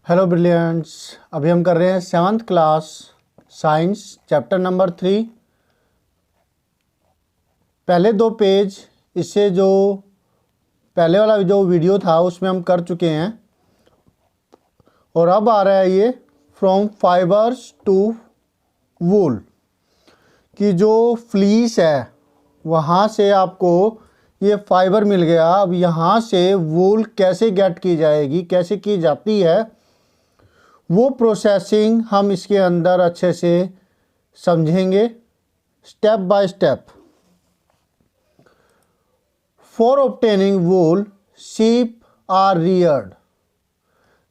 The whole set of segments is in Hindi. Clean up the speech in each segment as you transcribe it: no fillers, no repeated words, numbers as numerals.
Hello brilliants. अभी हम कर रहे हैं 7th class science chapter number 3। पहले 2 पेज इससे जो पहले वाला जो वीडियो था उसमें हम कर चुके हैं और अब आ रहा है ये फ्रॉम फाइबर्स टू वूल कि जो फ्लीस है वहाँ से आपको ये फाइबर मिल गया। अब यहाँ से वूल कैसे गेट की जाएगी, कैसे की जाती है, वो प्रोसेसिंग हम इसके अंदर अच्छे से समझेंगे step by step. For obtaining wool sheep are reared.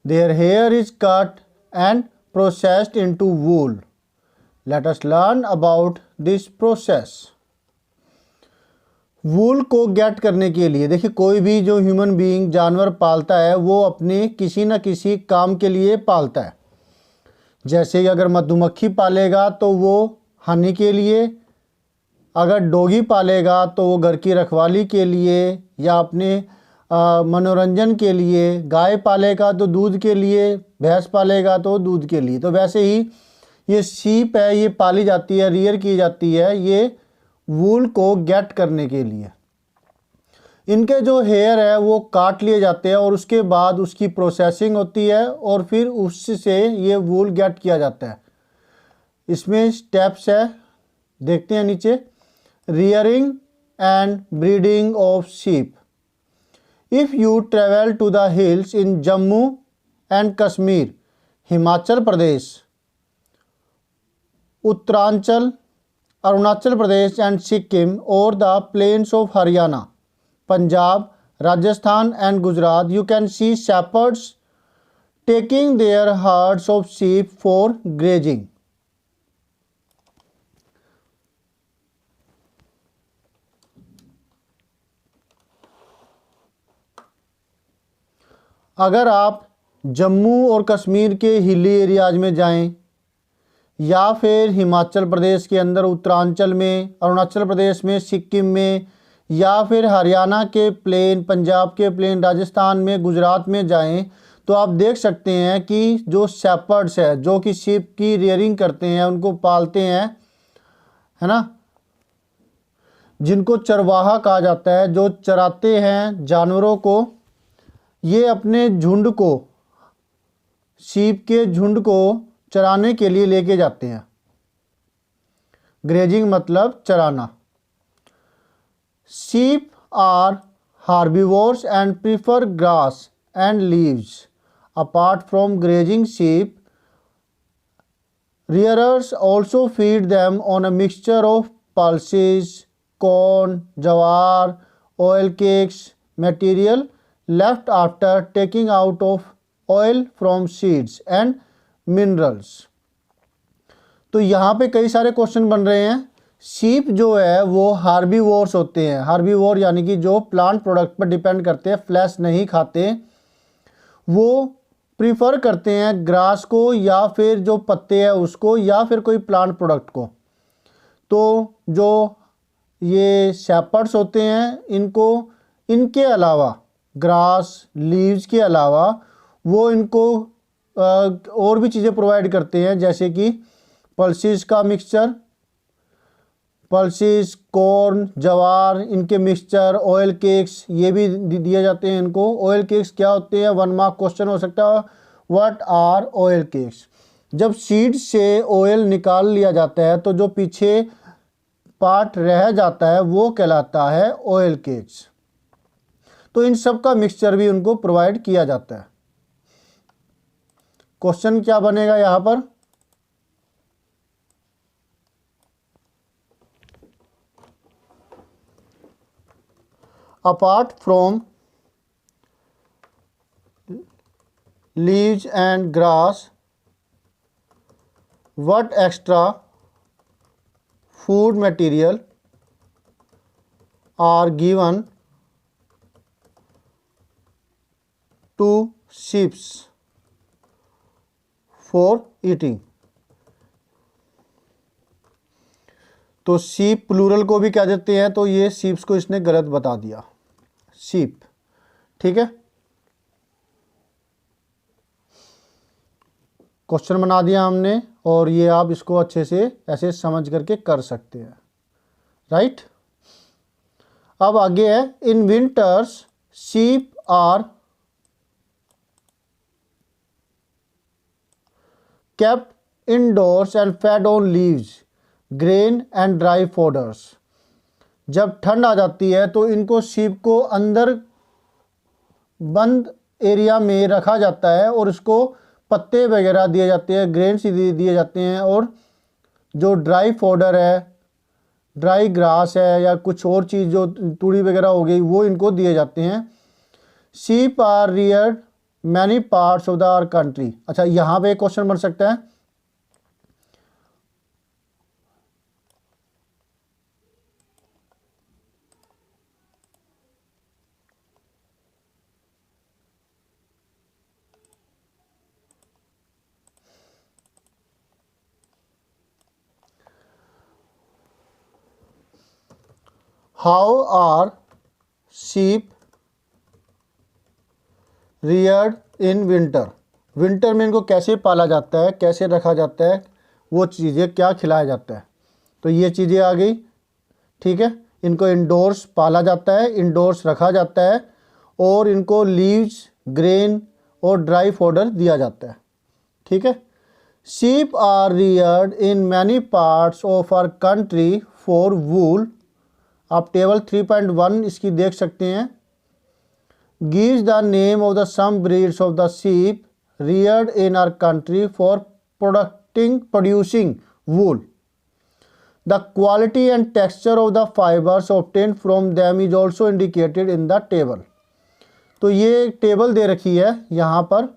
Their hair is cut and processed into wool. Let us learn about this process. वूल को गेट करने के लिए देखिए, कोई भी जो ह्यूमन बीइंग जानवर पालता है वो अपने किसी न किसी काम के लिए पालता है। जैसे कि अगर मधुमक्खी पालेगा तो वो हनी के लिए, अगर डॉगी पालेगा तो वो घर की रखवाली के लिए या अपने मनोरंजन के लिए, गाय पालेगा तो दूध के लिए, भैंस पालेगा तो दूध के लिए। तो वैसे ही ये शीप है, ये पाली जाती है, रियर की जाती है ये वूल को गेट करने के लिए। इनके जो हेयर है वो काट लिए जाते हैं और उसके बाद उसकी प्रोसेसिंग होती है और फिर उससे ये वूल गेट किया जाता है। इसमें स्टेप्स है, देखते हैं नीचे। Rearing and breeding of sheep. If you travel to the hills in Jammu and Kashmir, Himachal Pradesh, Uttaranchal, Arunachal Pradesh and Sikkim, और the plains of Haryana, Punjab, Rajasthan and Gujarat, you can see shepherds taking their herds of sheep for grazing. अगर आप जम्मू और कश्मीर के हिली एरियाज में जाएं या फिर हिमाचल प्रदेश के अंदर, उत्तरांचल में, अरुणाचल प्रदेश में, सिक्किम में, या फिर हरियाणा के प्लेन, पंजाब के प्लेन, राजस्थान में, गुजरात में जाएं तो आप देख सकते हैं कि जो शेपर्ड्स है जो कि शीप की रियरिंग करते हैं, उनको पालते हैं, है ना, जिनको चरवाहा कहा जाता है, जो चराते हैं जानवरों को, ये अपने झुंड को, शीप के झुंड को चराने के लिए लेके जाते हैं। ग्रेजिंग मतलब चराना। Sheep are herbivores and prefer grass and leaves. Apart from grazing sheep, rearers also feed them on a mixture of pulses, corn, jawar, oil cakes material left after taking out of oil from seeds and minerals. तो यहाँ पे कई सारे क्वेश्चन बन रहे हैं। शीप जो है वो हार्बीवोर्स होते हैं। हार्बीवोर यानी कि जो प्लांट प्रोडक्ट पर डिपेंड करते हैं, फ्लैश नहीं खाते। वो प्रीफर करते हैं ग्रास को या फिर जो पत्ते हैं उसको या फिर कोई प्लांट प्रोडक्ट को। तो जो ये शेपर्ड्स होते हैं इनको इनके अलावा, ग्रास, लीव्स के अलावा, वो इनको और भी चीज़ें प्रोवाइड करते हैं, जैसे कि पल्सेस का मिक्सचर, पल्सेस, कॉर्न, जवार, इनके मिक्सचर, ऑयल केक्स, ये भी दिए जाते हैं इनको। ऑयल केक्स क्या होते हैं, 1 मार्क क्वेश्चन हो सकता है। What are oil cakes? जब सीड से ऑयल निकाल लिया जाता है तो जो पीछे पार्ट रह जाता है वो कहलाता है ऑयल केक्स। तो इन सब का मिक्सचर भी उनको प्रोवाइड किया जाता है। क्वेश्चन क्या बनेगा यहाँ पर? Apart from leaves and grass, what extra food material are given to sheep for eating? तो शीप प्लूरल को भी क्या देते हैं, तो ये शीप्स को इसने गलत बता दिया, शीप। ठीक है। क्वेश्चन बना दिया हमने, और ये आप इसको अच्छे से ऐसे समझ करके कर सकते हैं, राइट। अब आगे है, in winters sheep are kept indoors and fed on leaves, grain and dry fodders। जब ठंड आ जाती है तो इनको शीप को अंदर बंद एरिया में रखा जाता है और उसको पत्ते वगैरह दिए जाते हैं, ग्रेन्स दिए जाते हैं, और जो ड्राई फोडर है, ड्राई ग्रास है, या कुछ और चीज़ जो तूड़ी वगैरह हो गई, वो इनको दिए जाते हैं। Sheep are reared many parts of the our country. अच्छा, यहाँ पे एक क्वेश्चन बन सकता है, how are sheep reared in winter. Winter में इनको कैसे पाला जाता है, कैसे रखा जाता है, वो चीज़ें क्या खिलाया जाता है, तो ये चीज़ें आ गई, ठीक है। इनको इंडोर्स पाला जाता है, इंडोर्स रखा जाता है, और इनको लीव्स, ग्रेन और ड्राई फोडर दिया जाता है, ठीक है। Sheep are reared in many parts of our country for wool. आप टेबल 3.1 इसकी देख सकते हैं। gives the name of the some breeds of the sheep reared in our country for producing wool. The quality and texture of the fibers obtained from them is also indicated in the table. तो ये एक टेबल दे रखी है यहाँ पर।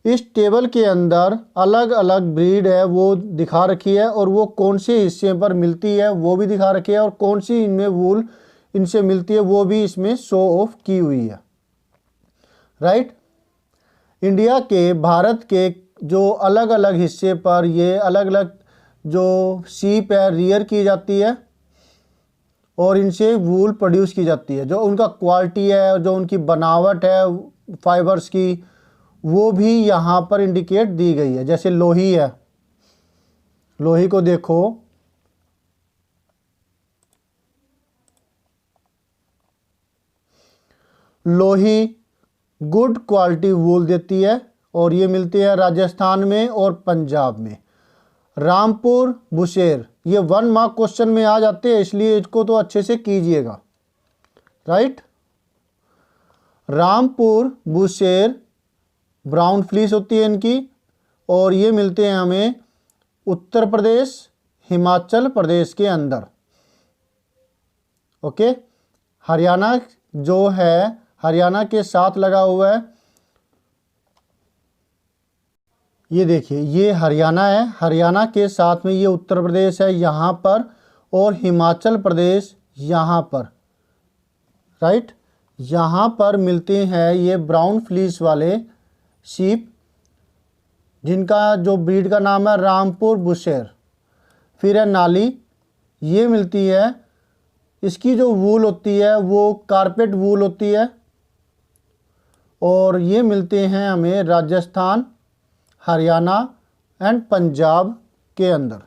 इस टेबल के अंदर अलग अलग ब्रीड है वो दिखा रखी है, और वो कौन से हिस्से पर मिलती है वो भी दिखा रखी है, और कौन सी इनमें वूल इनसे मिलती है वो भी इसमें शो ऑफ की हुई है, राइट। इंडिया के, भारत के जो अलग अलग हिस्से पर ये अलग अलग जो शीप है रियर की जाती है, और इनसे वूल प्रोड्यूस की जाती है। जो उनका क्वालिटी है, जो उनकी बनावट है फाइबर्स की, वो भी यहाँ पर इंडिकेट दी गई है। जैसे लोही है, लोही को देखो, लोही गुड क्वालिटी वूल देती है, और ये मिलती है राजस्थान में और पंजाब में। रामपुर, बुशेर, ये 1 मार्क क्वेश्चन में आ जाते हैं, इसलिए इसको तो अच्छे से कीजिएगा, right. Rampur, Bushehr brown fleece होती है इनकी, और ये मिलते हैं हमें उत्तर प्रदेश, हिमाचल प्रदेश के अंदर, ओके। हरियाणा जो है, हरियाणा के साथ लगा हुआ है, ये देखिए ये हरियाणा है, हरियाणा के साथ में ये उत्तर प्रदेश है यहाँ पर, और हिमाचल प्रदेश यहाँ पर, राइट। यहाँ पर मिलते हैं ये ब्राउन फ्लीस वाले शीप, जिनका जो ब्रीड का नाम है रामपुर बुशेर। फिर है नाली, ये मिलती है, इसकी जो वूल होती है वो कारपेट वूल होती है, और ये मिलते हैं हमें राजस्थान, हरियाणा एंड पंजाब के अंदर।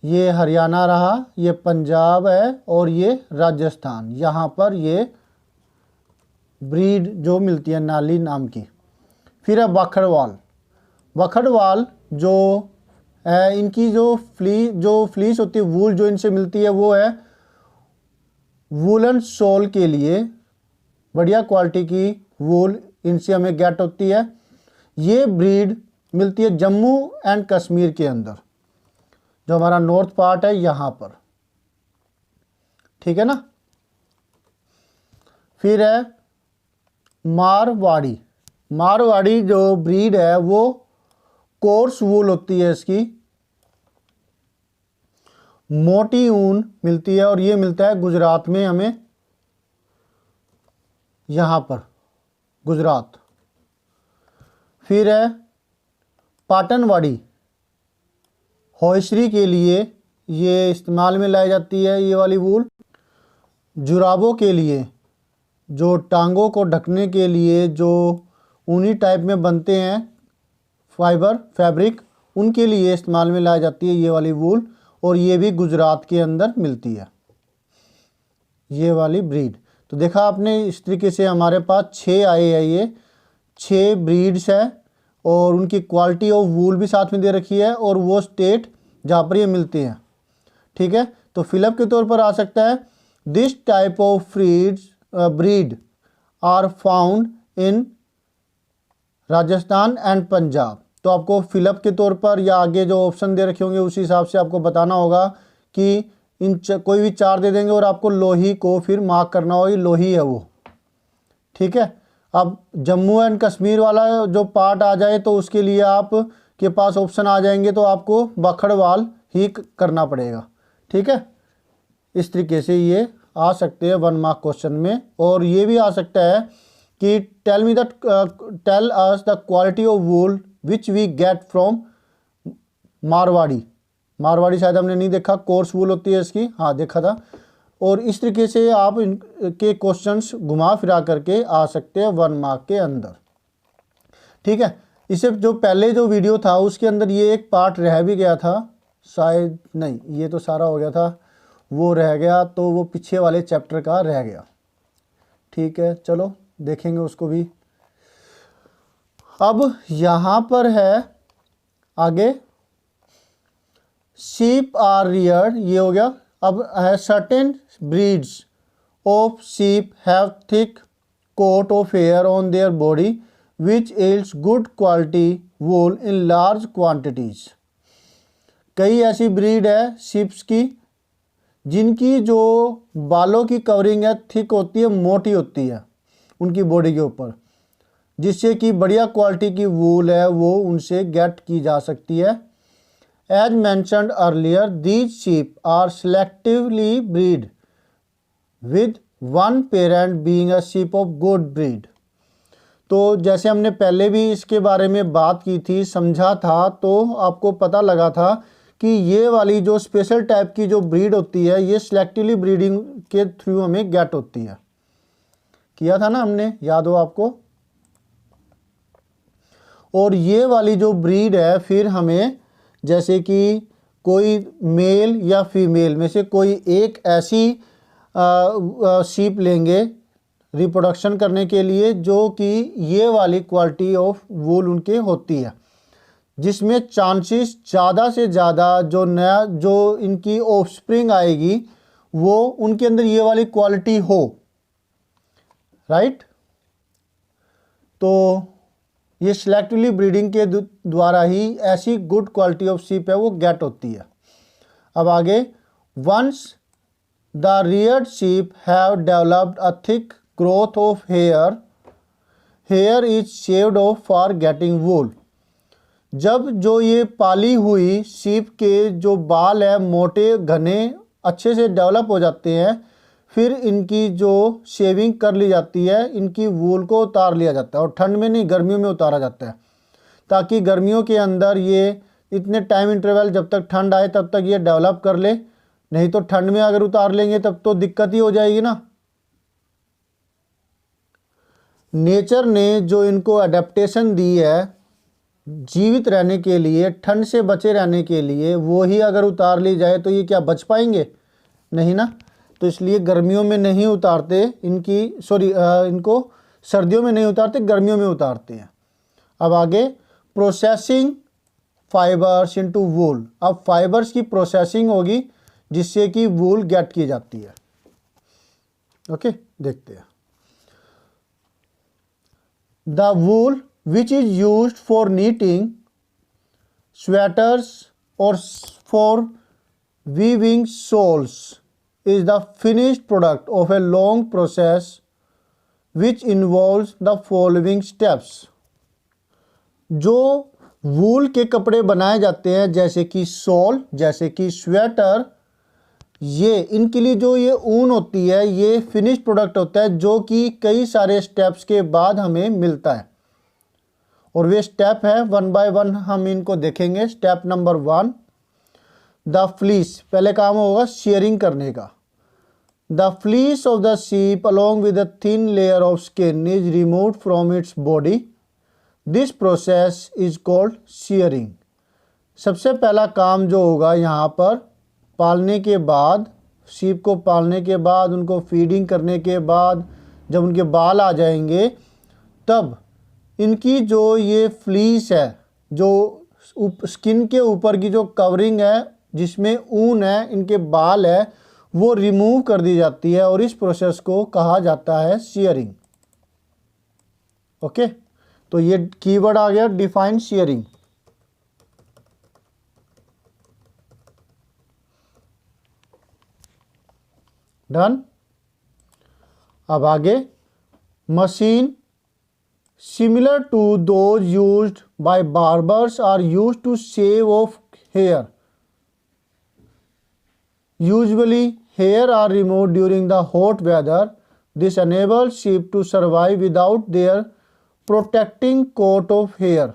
ये हरियाणा रहा, ये पंजाब है, और ये राजस्थान, यहाँ पर ये ब्रीड जो मिलती है नाली नाम की। फिर है बखरवाल। बखरवाल जो है, इनकी जो फ्लीस होती है, वूल जो इनसे मिलती है वो है वूलन शॉल के लिए, बढ़िया क्वालिटी की वूल इनसे हमें गेट होती है। ये ब्रीड मिलती है जम्मू एंड कश्मीर के अंदर, जो हमारा नॉर्थ पार्ट है यहाँ पर, ठीक है ना। फिर है मारवाड़ी। मारवाड़ी जो ब्रीड है वो कोर्स वूल होती है इसकी, मोटी ऊन मिलती है, और ये मिलता है गुजरात में हमें, यहाँ पर गुजरात। फिर है पाटनवाड़ी, होइसरी के लिए ये इस्तेमाल में लाई जाती है ये वाली वूल। जुराबों के लिए, जो टांगों को ढकने के लिए जो ऊनी टाइप में बनते हैं फाइबर फैब्रिक, उनके लिए इस्तेमाल में लाई जाती है ये वाली वूल, और ये भी गुजरात के अंदर मिलती है ये वाली ब्रीड। तो देखा आपने, इस तरीके से हमारे पास 6 आए हैं, ये 6 ब्रीड्स है और उनकी क्वालिटी ऑफ वूल भी साथ में दे रखी है और वो स्टेट जहाँ पर ये मिलते हैं। ठीक है, तो फिलअप के तौर पर आ सकता है this type of breed are found in Rajasthan and Punjab. तो आपको फिलअप के तौर पर या आगे जो ऑप्शन दे रखे होंगे उस हिसाब से आपको बताना होगा कि कोई भी 4 दे देंगे और आपको लोही को फिर मार्क करना होगी, लोही है वो। ठीक है, अब जम्मू एंड कश्मीर वाला जो पार्ट आ जाए तो उसके लिए आप के पास ऑप्शन आ जाएंगे, तो आपको बखड़वाल ही करना पड़ेगा। ठीक है, इस तरीके से ये आ सकते हैं 1 मार्क क्वेश्चन में। और ये भी आ सकता है कि tell us the quality of wool which we get from Marwari शायद हमने नहीं देखा, कोर्स वूल होती है इसकी, हाँ देखा था। और इस तरीके से आप इनके क्वेश्चंस घुमा फिरा करके आ सकते हैं 1 मार्क के अंदर। ठीक है, इससे जो पहले जो वीडियो था उसके अंदर ये एक पार्ट रह भी गया था शायद, नहीं ये तो सारा हो गया था, वो रह गया, तो वो पीछे वाले चैप्टर का रह गया। ठीक है, चलो देखेंगे उसको भी। अब यहाँ पर है आगे sheep आर reared, ये हो गया। अब है certain breeds of sheep have thick coat of hair on their body which yields good quality wool in large quantities। कई ऐसी ब्रीड है शिप्स की जिनकी जो बालों की कवरिंग है थिक होती है, मोटी होती है उनकी बॉडी के ऊपर, जिससे कि बढ़िया क्वालिटी की वूल है वो उनसे गेट की जा सकती है। As mentioned earlier, these sheep are selectively bred with one parent being a sheep of good breed। तो जैसे हमने पहले भी इसके बारे में बात की थी, समझा था, तो आपको पता लगा था कि ये वाली जो स्पेशल टाइप की जो ब्रीड होती है ये सिलेक्टिवली ब्रीडिंग के थ्रू हमें गेट होती है। किया था ना हमने, याद हो आपको। और ये वाली जो ब्रीड है फिर हमें जैसे कि कोई मेल या फीमेल में से कोई एक ऐसी शीप लेंगे रिप्रोडक्शन करने के लिए जो कि ये वाली क्वालिटी ऑफ वूल उनके होती है, जिसमें चांसेस ज़्यादा से ज़्यादा जो इनकी ऑफस्प्रिंग आएगी वो उनके अंदर ये वाली क्वालिटी हो, राइट। तो ये सिलेक्टिवली ब्रीडिंग के द्वारा ही ऐसी गुड क्वालिटी ऑफ शीप है वो गेट होती है। अब आगे, once the reared sheep have developed a thick growth of hair is shaved off for getting wool. जब जो ये पाली हुई शीप के जो बाल है मोटे घने अच्छे से डेवलप हो जाते हैं, फिर इनकी जो शेविंग कर ली जाती है, इनकी वूल को उतार लिया जाता है, और ठंड में नहीं गर्मियों में उतारा जाता है, ताकि गर्मियों के अंदर ये इतने टाइम इंटरवल जब तक ठंड आए तब तक ये डेवलप कर ले, नहीं तो ठंड में अगर उतार लेंगे तब तो दिक्कत ही हो जाएगी ना। नेचर ने जो इनको अडेप्टेशन दी है जीवित रहने के लिए, ठंड से बचे रहने के लिए, वो ही अगर उतार ली जाए तो ये क्या बच पाएंगे? नहीं ना। तो इसलिए गर्मियों में नहीं उतारते इनको सर्दियों में नहीं उतारते, गर्मियों में उतारते हैं। अब आगे, प्रोसेसिंग फाइबर्स इनटू वूल। अब फाइबर्स की प्रोसेसिंग होगी जिससे कि वूल गेट की जाती है। ओके, देखते हैं। The wool which is used for knitting sweaters or for weaving shawls is the finished product of a long process which involves the following steps। जो वूल के कपड़े बनाए जाते हैं जैसे कि शॉल, जैसे कि स्वेटर, ये इनके लिए जो ये ऊन होती है ये फिनिश्ड प्रोडक्ट होता है जो कि कई सारे स्टेप्स के बाद हमें मिलता है, और वे स्टेप है 1 बाय 1 हम इनको देखेंगे। Step number 1, the fleece. पहले काम होगा शेयरिंग करने का। The fleece of the sheep along with a thin layer of skin is removed from its body. This process is called shearing. सबसे पहला काम जो होगा यहाँ पर, पालने के बाद, शीप को पालने के बाद, उनको फीडिंग करने के बाद जब उनके बाल आ जाएंगे, तब इनकी जो ये फ्लीस है, जो स्किन के ऊपर की जो कवरिंग है जिसमें ऊन है, इनके बाल है, वो रिमूव कर दी जाती है और इस प्रोसेस को कहा जाता है शियरिंग। ओके, तो ये कीवर्ड आ गया, डिफाइन शियरिंग। डन। अब आगे, machine similar to those used by barbers are used to shave off hair. Usually hair are removed during the hot weather. This enables sheep to survive without their protecting coat of hair।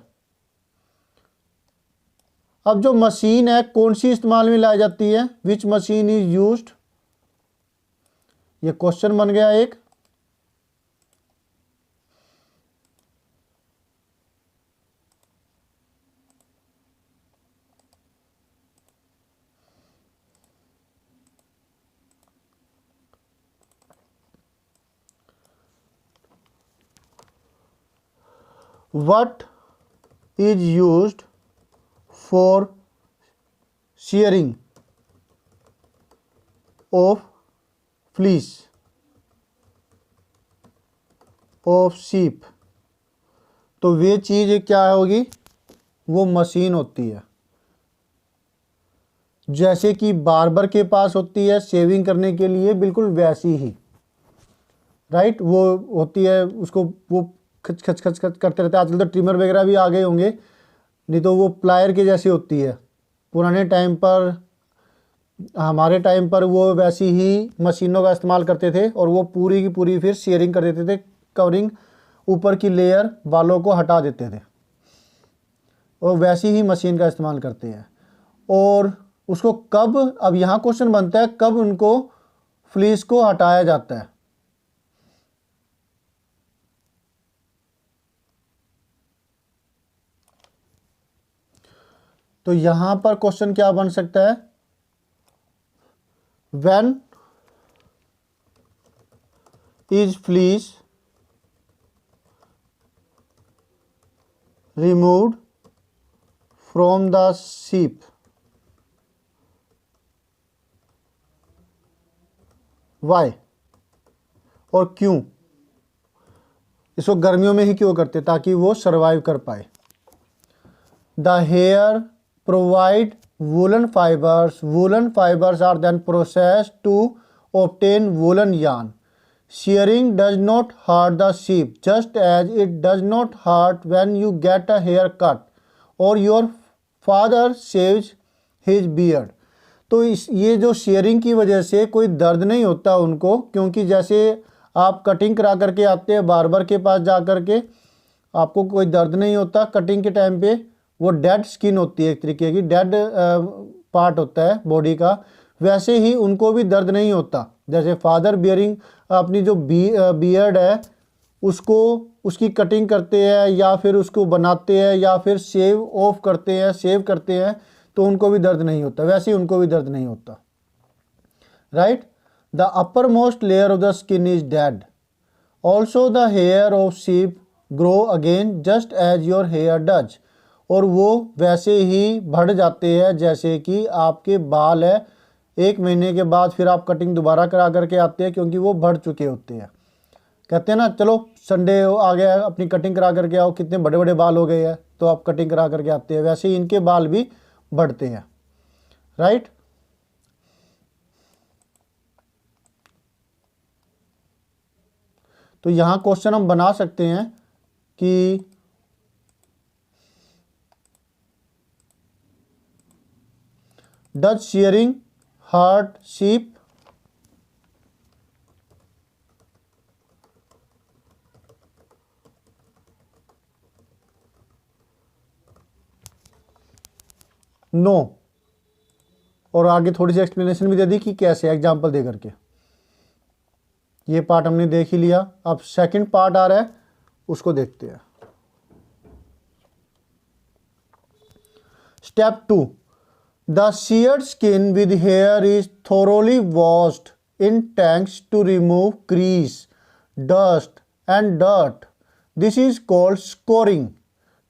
अब जो मशीन है कौन सी इस्तेमाल में लाई जाती है, विच मशीन इज यूज्ड, ये क्वेश्चन बन गया एक। What is used for shearing of fleece of sheep? तो वे चीज़ क्या होगी, वो मशीन होती है, जैसे कि बार्बर के पास होती है शेविंग करने के लिए, बिल्कुल वैसी ही, राइट, वो होती है, उसको वो खच खच खच खच करते रहते हैं। आजकल तो ट्रिमर वगैरह भी आ गए होंगे, नहीं तो वो प्लायर के जैसी होती है। पुराने टाइम पर, हमारे टाइम पर वो वैसी ही मशीनों का इस्तेमाल करते थे और वो पूरी की पूरी फिर शेयरिंग कर देते थे, कवरिंग ऊपर की लेयर बालों को हटा देते थे, और वैसी ही मशीन का इस्तेमाल करते हैं। और उसको कब, अब यहाँ क्वेश्चन बनता है, कब उनको फ्लीस को हटाया जाता है। तो यहां पर क्वेश्चन क्या बन सकता है, when is fleece removed from the sheep, why, और क्यों, इसको गर्मियों में ही क्यों करते, ताकि वो सरवाइव कर पाए। The hair provide woolen fibers. Woolen fibers are then processed to obtain woolen yarn. Shearing does not hurt the sheep, just as it does not hurt when you get a haircut or your father shaves his beard. तो ये जो शेयरिंग की वजह से कोई दर्द नहीं होता उनको, क्योंकि जैसे आप कटिंग करा करके आते हैं बार्बर के पास जा कर के, आपको कोई दर्द नहीं होता कटिंग के टाइम पे, वो डेड स्किन होती है, एक तरीके की डेड पार्ट होता है बॉडी का, वैसे ही उनको भी दर्द नहीं होता। जैसे फादर बियरिंग अपनी जो बियर्ड है उसको, उसकी कटिंग करते हैं या फिर उसको बनाते हैं या फिर शेव ऑफ करते हैं, शेव करते हैं, तो उनको भी दर्द नहीं होता, वैसे ही उनको भी दर्द नहीं होता, right. The upper most layer of the skin is dead. Also the hair of sheep grow again just as your hair does. और वो वैसे ही बढ़ जाते हैं जैसे कि आपके बाल है, 1 महीने के बाद फिर आप कटिंग दोबारा करा करके आते हैं, क्योंकि वो बढ़ चुके होते हैं। कहते हैं ना, चलो संडे आ गया अपनी कटिंग करा करके आओ, कितने बड़े बड़े बाल हो गए हैं, तो आप कटिंग करा करके आते हैं, वैसे ही इनके बाल भी बढ़ते हैं, राइट। तो यहाँ क्वेश्चन हम बना सकते हैं कि does shearing hurt sheep? No. और आगे थोड़ी सी एक्सप्लेनेशन भी दे दी कि कैसे, एग्जाम्पल दे करके। ये पार्ट हमने देख ही लिया, अब सेकंड पार्ट आ रहा है, उसको देखते हैं। Step 2, the sheared skin with hair is thoroughly washed in tanks to remove grease, dust and dirt. This is called scoring.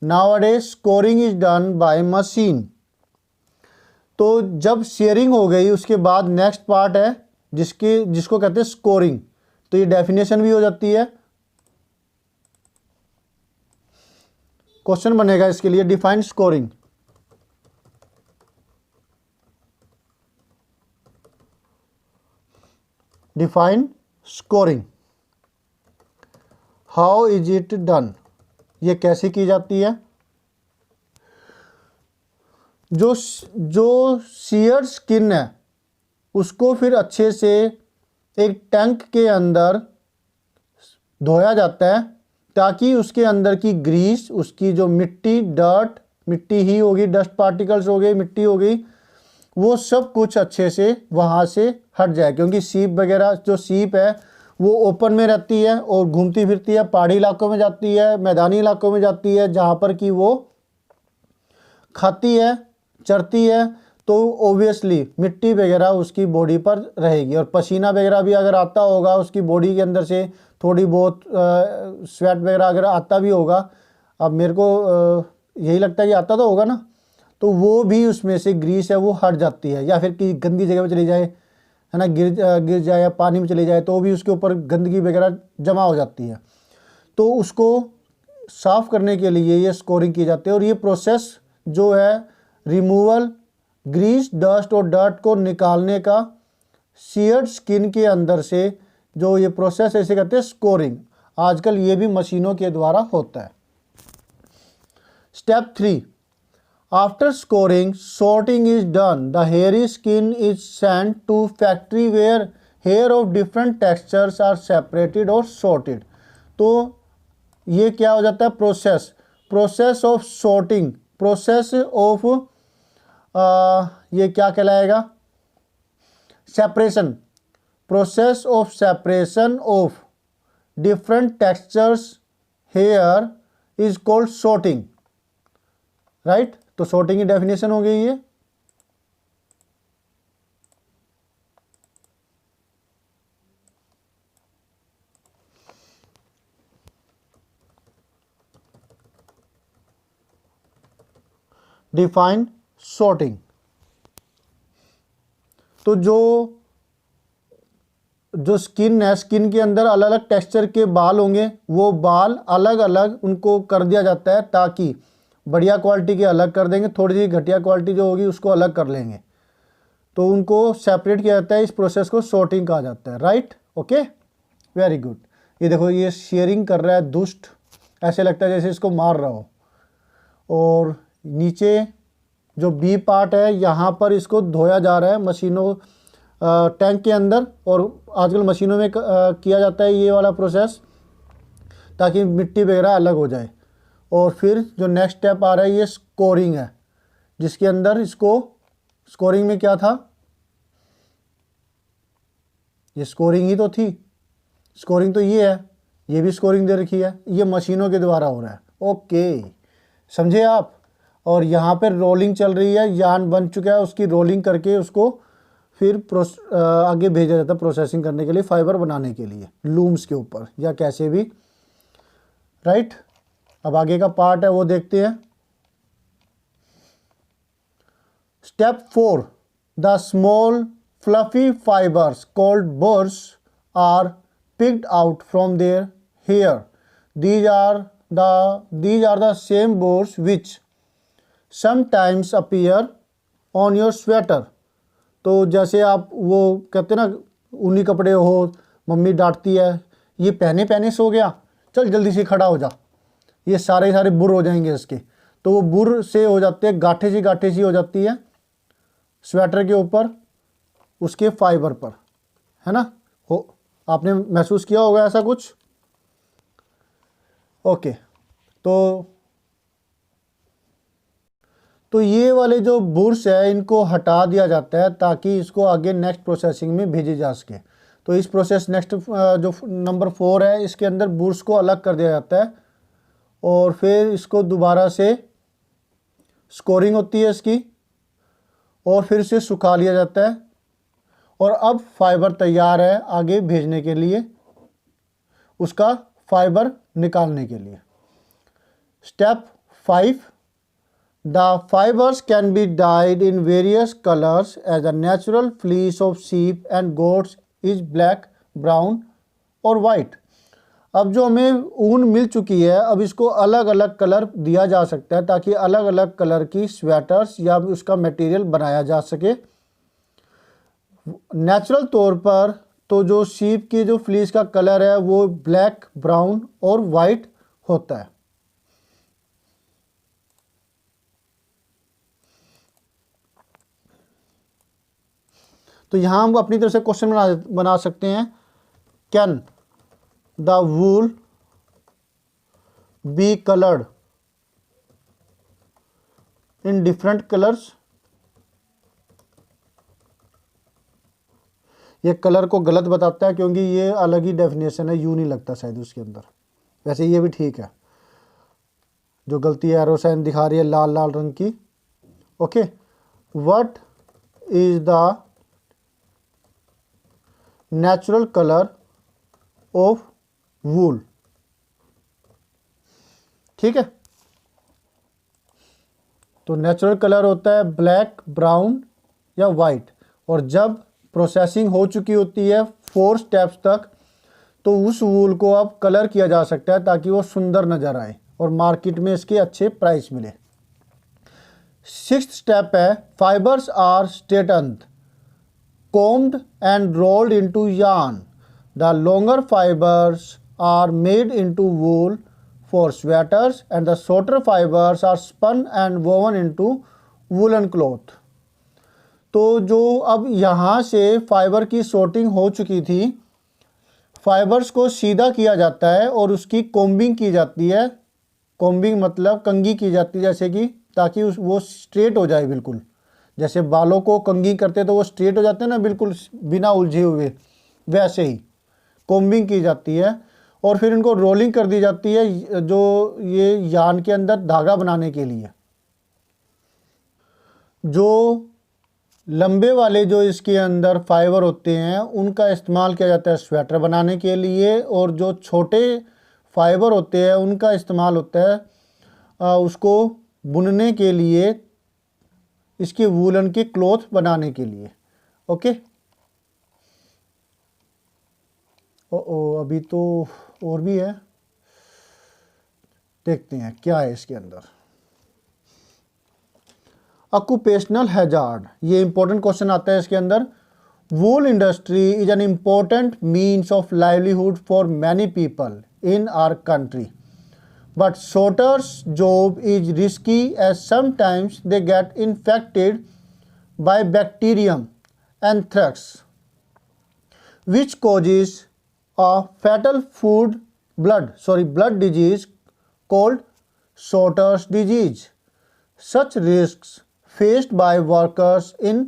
Nowadays scoring is done by machine. तो जब शेयरिंग हो गई उसके बाद नेक्स्ट पार्ट है जिसको कहते हैं स्कोरिंग। तो ये डेफिनेशन भी हो जाती है। क्वेश्चन बनेगा इसके लिए, define scoring. Define scoring, how is it done, ये कैसे की जाती है। जो शेयर्ड स्किन है उसको फिर अच्छे से एक टैंक के अंदर धोया जाता है ताकि उसके अंदर की ग्रीस, उसकी जो मिट्टी, डर्ट, मिट्टी ही होगी, डस्ट पार्टिकल्स हो गई, मिट्टी हो गई, वो सब कुछ अच्छे से वहाँ से हट जाए। क्योंकि सीप वगैरह, जो सीप है वो ओपन में रहती है और घूमती फिरती है, पहाड़ी इलाकों में जाती है, मैदानी इलाकों में जाती है, जहाँ पर कि वो खाती है, चरती है, तो ओबियसली मिट्टी वगैरह उसकी बॉडी पर रहेगी। और पसीना वगैरह भी अगर आता होगा उसकी बॉडी के अंदर से, थोड़ी बहुत स्वेट वगैरह अगर आता भी होगा, अब मेरे को यही लगता है कि आता तो होगा ना, तो वो भी उसमें से ग्रीस है वो हट जाती है। या फिर किसी गंदी जगह पर चली जाए, है ना, गिर जाए या पानी में चली जाए तो भी उसके ऊपर गंदगी वगैरह जमा हो जाती है। तो उसको साफ़ करने के लिए ये स्कोरिंग की जाती है। और ये प्रोसेस जो है रिमूवल ग्रीस, डस्ट और डर्ट को निकालने का शेयर्ड स्किन के अंदर से जो ये प्रोसेस ऐसे कहते हैं स्कोरिंग। आजकल ये भी मशीनों के द्वारा होता है। Step 3, after scoring sorting is done. The hairy skin is sent to factory where hair of different textures are separated or sorted. तो ये क्या हो जाता है, process of sorting, process of ये क्या कहलाएगा, separation, process of separation of different textures here is called sorting, right. तो sorting की डेफिनेशन हो गई ये। Define sorting। तो जो स्किन है, स्किन के अंदर अलग अलग टेक्सचर के बाल होंगे, वो बाल अलग अलग उनको कर दिया जाता है ताकि बढ़िया क्वालिटी के अलग कर देंगे, थोड़ी सी घटिया क्वालिटी जो होगी उसको अलग कर लेंगे, तो उनको सेपरेट किया जाता है। इस प्रोसेस को sorting कहा जाता है, राइट। Okay, very good. ये देखो ये शेयरिंग कर रहा है दुष्ट, ऐसे लगता है जैसे इसको मार रहा हो। और नीचे जो बी पार्ट है यहाँ पर इसको धोया जा रहा है मशीनों, टैंक के अंदर। और आजकल मशीनों में किया जाता है ये वाला प्रोसेस ताकि मिट्टी वगैरह अलग हो जाए। और फिर जो नेक्स्ट स्टेप आ रहा है ये स्कोरिंग है, जिसके अंदर इसको स्कोरिंग में क्या था, ये स्कोरिंग ही तो थी। स्कोरिंग तो ये है, ये भी स्कोरिंग दे रखी है, ये मशीनों के द्वारा हो रहा है। ओके, समझे आप। और यहाँ पर रोलिंग चल रही है, यार्न बन चुका है, उसकी रोलिंग करके उसको फिर आगे भेजा जाता है प्रोसेसिंग करने के लिए, फाइबर बनाने के लिए लूम्स के ऊपर या कैसे भी, राइट। अब आगे का पार्ट है वो देखते हैं। Step 4, the small fluffy fibres called burrs are picked out from their hair. these are the same burrs which sometimes appear on your sweater। तो जैसे आप वो कहते ना ऊनी कपड़े हो, मम्मी डांटती है, ये पहने सो गया, चल जल्दी से खड़ा हो जा, ये सारे बुर हो जाएंगे इसके। तो वो बुर से हो जाते हैं, गाठे सी हो जाती है स्वेटर के ऊपर, उसके फाइबर पर, है ना। हो, आपने महसूस किया होगा ऐसा कुछ। ओके, तो ये वाले जो बुर्स है इनको हटा दिया जाता है ताकि इसको आगे नेक्स्ट प्रोसेसिंग में भेजी जा सके। तो इस प्रोसेस नेक्स्ट जो नंबर 4 है इसके अंदर बुर्स को अलग कर दिया जाता है और फिर इसको दोबारा से स्कोरिंग होती है इसकी और फिर इसे सुखा लिया जाता है और अब फाइबर तैयार है आगे भेजने के लिए, उसका फाइबर निकालने के लिए। Step 5, the fibres can be dyed in various colours as a natural fleece of sheep and goats is black, brown और वाइट। अब जो हमें ऊन मिल चुकी है, अब इसको अलग अलग कलर दिया जा सकता है ताकि अलग अलग कलर की स्वेटर्स या उसका मटेरियल बनाया जा सके। नेचुरल तौर पर तो जो शीप की जो फ्लीस का कलर है वो ब्लैक, ब्राउन और वाइट होता है। तो यहाँ हम अपनी तरफ से क्वेश्चन बना सकते हैं, can the wool be coloured in different colours. ये कलर को गलत बताता है क्योंकि ये अलग ही डेफिनेशन है, यू नहीं लगता शायद उसके अंदर। वैसे ये भी ठीक है, जो गलती एरो साइन दिखा रही है लाल लाल रंग की। Okay, what is the natural colour of wool. ठीक है, तो नेचुरल कलर होता है ब्लैक, ब्राउन या वाइट। और जब प्रोसेसिंग हो चुकी होती है 4 स्टेप्स तक, तो उस वूल को अब कलर किया जा सकता है ताकि वो सुंदर नज़र आए और मार्केट में इसके अच्छे प्राइस मिले। 6th स्टेप है, fibres are straightened, combed and rolled into yarn. The longer fibers are made into wool for sweaters and the shorter fibers are spun and woven into woolen cloth. तो जो अब यहाँ से फाइबर की sorting हो चुकी थी, फाइबर्स को सीधा किया जाता है और उसकी कोम्बिंग की जाती है। कोम्बिंग मतलब कंघी की जाती है, जैसे कि ताकि वो स्ट्रेट हो जाए बिल्कुल। जैसे बालों को कंघी करते तो वो स्ट्रेट हो जाते हैं ना बिल्कुल बिना उलझे हुए, वैसे ही कोम्बिंग की जाती है और फिर इनको रोलिंग कर दी जाती है जो ये यान के अंदर धागा बनाने के लिए। जो लंबे वाले जो इसके अंदर फाइबर होते हैं उनका इस्तेमाल किया जाता है स्वेटर बनाने के लिए, और जो छोटे फाइबर होते हैं उनका इस्तेमाल होता है उसको बुनने के लिए, इसके वूलन के क्लॉथ बनाने के लिए। ओके, अभी तो और भी है, देखते हैं क्या है इसके अंदर। ऑक्यूपेशनल हैजार्ड, ये इंपॉर्टेंट क्वेश्चन आता है इसके अंदर। Wool industry is an important means of livelihood for many people in our country, but sorters' job is risky as sometimes they get infected by bacterium anthrax, which causes a fatal blood disease called sorters' disease. Such risks faced by workers in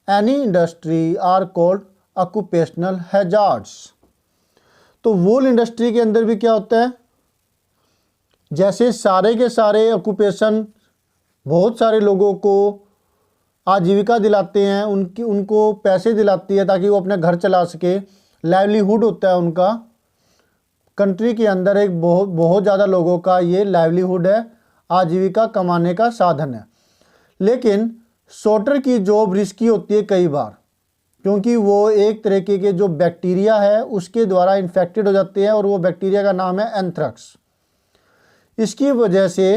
any industry are called occupational hazards. तो वूल इंडस्ट्री के अंदर भी क्या होता है, जैसे सारे के सारे ऑक्यूपेशन बहुत सारे लोगों को आजीविका दिलाते हैं, उनको पैसे दिलाती है ताकि वो अपने घर चला सके, लाइवलीहुड होता है उनका। कंट्री के अंदर एक बहुत ज़्यादा लोगों का ये लाइवलीहुड है, आजीविका कमाने का साधन है। लेकिन सॉर्टर की जॉब रिस्की होती है कई बार, क्योंकि वो एक तरीके के जो बैक्टीरिया है उसके द्वारा इन्फेक्टेड हो जाते हैं और वो बैक्टीरिया का नाम है एंथ्रेक्स। इसकी वजह से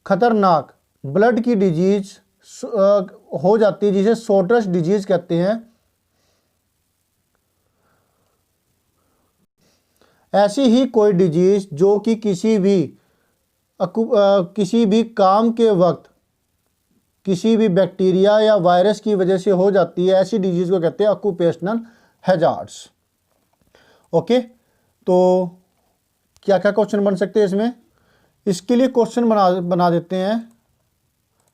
खतरनाक ब्लड की डिजीज हो जाती है जिसे सॉर्टर्स डिजीज कहते हैं। ऐसी ही कोई डिजीज जो कि किसी भी काम के वक्त किसी भी बैक्टीरिया या वायरस की वजह से हो जाती है, ऐसी डिजीज को कहते हैं ऑक्यूपेशनल हैजार्ड्स। ओके, तो क्या क्या क्वेश्चन बन सकते हैं इसमें, इसके लिए क्वेश्चन बना देते हैं।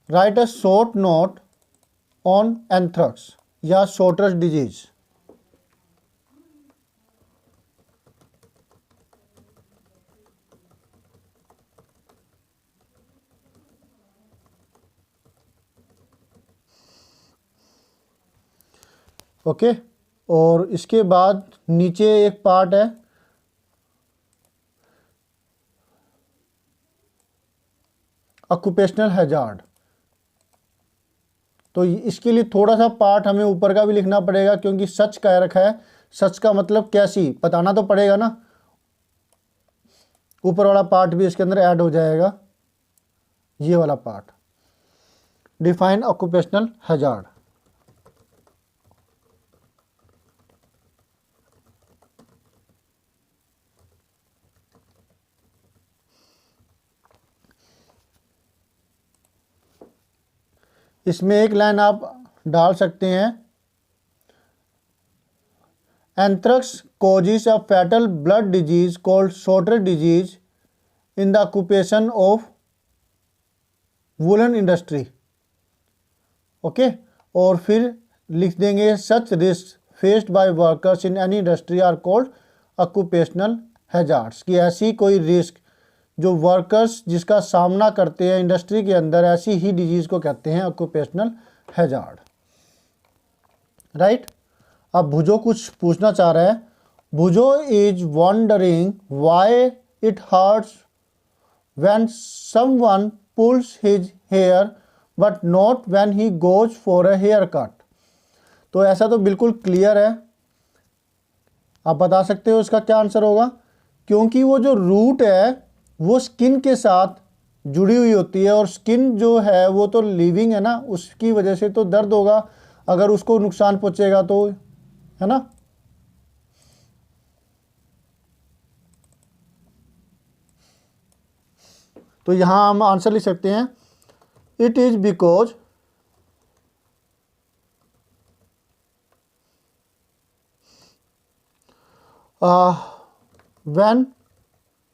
Right a short note on anthrax या सॉर्टर्स डिजीज। ओके। और इसके बाद नीचे एक पार्ट है ऑक्यूपेशनल हैजार्ड। तो इसके लिए थोड़ा सा पार्ट हमें ऊपर का भी लिखना पड़ेगा, क्योंकि सच कह रखा है। सच का मतलब कैसी, बताना तो पड़ेगा ना। ऊपर वाला पार्ट भी इसके अंदर ऐड हो जाएगा, ये वाला पार्ट। Define occupational hazard. इसमें एक लाइन आप डाल सकते हैं, anthrax causes a fatal blood disease called Sotter's disease in the occupation of woollen industry. Okay. और फिर लिख देंगे such risk faced by workers in any industry are called occupational hazards, कि ऐसी कोई रिस्क जो वर्कर्स जिसका सामना करते हैं इंडस्ट्री के अंदर, ऐसी ही डिजीज़ को कहते हैं ऑक्यूपेशनल हैजार्ड। राइट। अब भुजो कुछ पूछना चाह रहा है। Boojho is wondering why it hurts when someone pulls his hair but not when he goes for a haircut. तो ऐसा तो बिल्कुल क्लियर है, आप बता सकते हो इसका क्या आंसर होगा। क्योंकि वो जो रूट है वो स्किन के साथ जुड़ी हुई होती है, और स्किन जो है वो तो लिविंग है ना, उसकी वजह से तो दर्द होगा अगर उसको नुकसान पहुंचेगा तो, है ना। तो यहां हम आंसर लिख सकते हैं, it is because when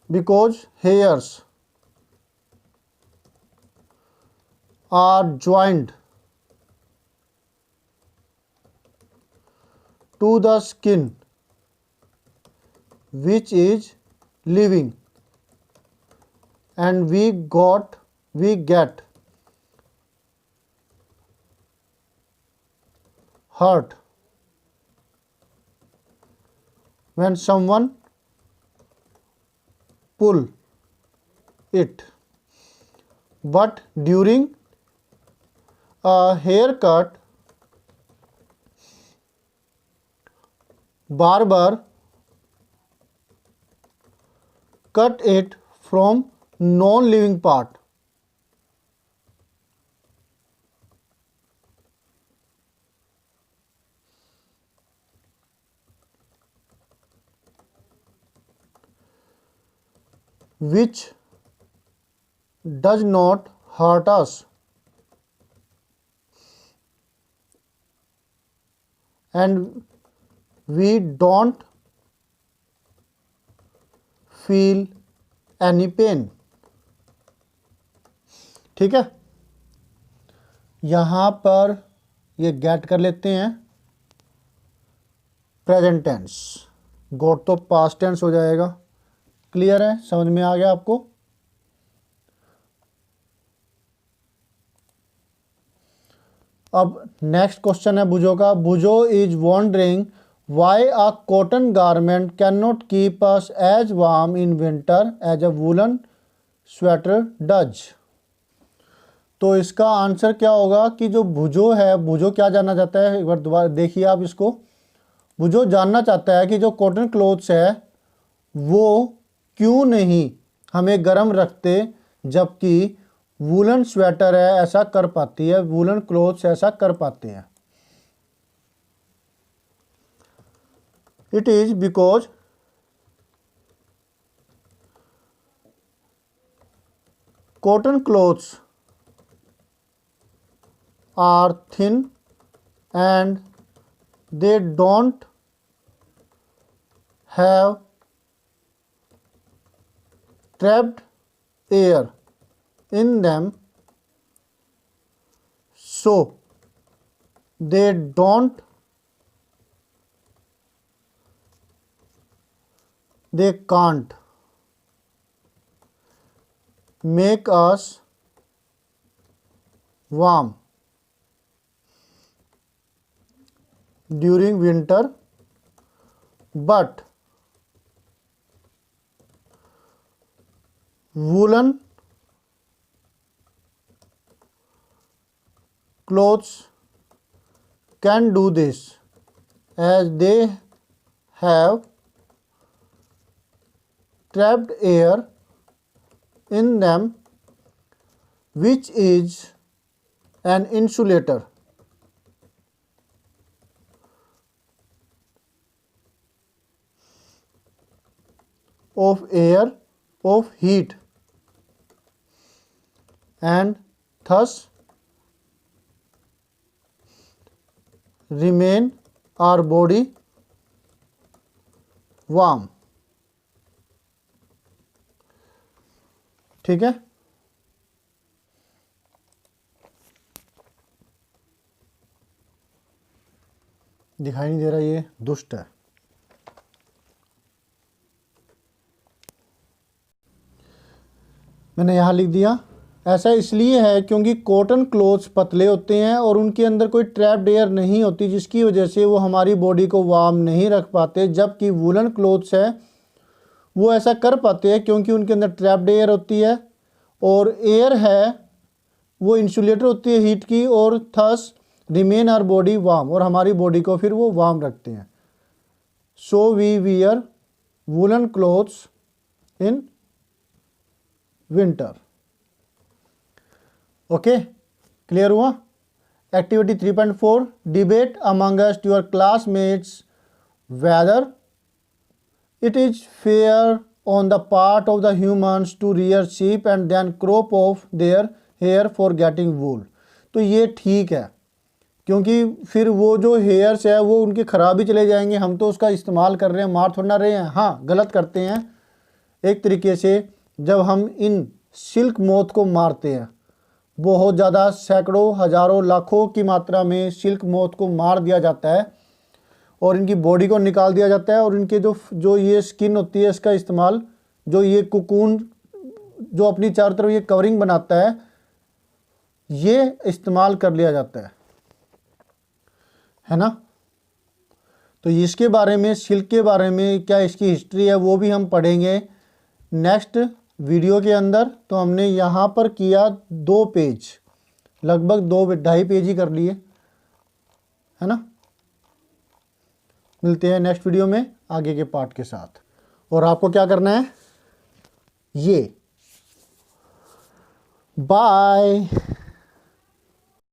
because hairs are joined to the skin which is living, and we get hurt when someone pull it. But during a haircut, barber cut it from non-living part. Which does not hurt us, and we don't feel any pain. ठीक है। यहाँ पर ये गेट कर लेते हैं प्रेजेंट टेंस, गोट तो पास्ट टेंस हो जाएगा। क्लियर है, समझ में आ गया आपको। अब नेक्स्ट क्वेश्चन है भुजो का। Boojho is wondering why a cotton garment cannot keep us as warm in winter as a woollen sweater does. तो इसका आंसर क्या होगा कि जो भुजो है, भुजो क्या जानना चाहता है, एक बार दोबारा देखिए आप इसको। भुजो जानना चाहता है कि जो कॉटन क्लोथ्स है वो क्यों नहीं हमें गर्म रखते, जबकि वुलन स्वेटर है ऐसा कर पाती है, वुलन क्लोथ्स ऐसा कर पाते हैं। It is because cotton clothes are thin and they don't have trapped air in them, so they can't make us warm during winter, but woolen clothes can do this as they have trapped air in them, which is an insulator of air of heat, and thus remain our body warm। ठीक है, दिखाई नहीं दे रहा, ये दुष्ट है। मैंने यहाँ लिख दिया, ऐसा इसलिए है क्योंकि कॉटन क्लोथ्स पतले होते हैं और उनके अंदर कोई ट्रैप्ड एयर नहीं होती, जिसकी वजह से वो हमारी बॉडी को वार्म नहीं रख पाते। जबकि वूलन क्लोथ्स है वो ऐसा कर पाते हैं क्योंकि उनके अंदर ट्रैप्ड एयर होती है, और एयर है वो इंसुलेटर होती है हीट की, और thus remain our body warm, और हमारी बॉडी को फिर वो वार्म रखते हैं। So we wear woollen clothes in winter. Okay, clear हुआ? Activity 3.4, debate amongst your classmates whether it is fair on the part of the humans to rear sheep and then crop off their hair for getting wool। तो ये ठीक है क्योंकि फिर वो जो हेयर्स है वो उनके ख़राब ही चले जाएंगे, हम तो उसका इस्तेमाल कर रहे हैं, मार थोड़ा ना रहे हैं। हाँ, गलत करते हैं एक तरीके से, जब हम इन सिल्क मोथ को मारते हैं, बहुत ज़्यादा सैकड़ों हज़ारों लाखों की मात्रा में सिल्क मोथ को मार दिया जाता है और इनकी बॉडी को निकाल दिया जाता है, और इनके जो ये स्किन होती है इसका इस्तेमाल, जो ये कुकून जो अपनी चारों तरफ ये कवरिंग बनाता है, ये इस्तेमाल कर लिया जाता है ना। तो इसके बारे में, सिल्क के बारे में क्या इसकी हिस्ट्री है वो भी हम पढ़ेंगे नेक्स्ट वीडियो के अंदर। तो हमने यहाँ पर किया 2 पेज, लगभग 2-2.5 पेज ही कर लिए, है ना। मिलते हैं नेक्स्ट वीडियो में आगे के पार्ट के साथ। और आपको क्या करना है, ये बाय।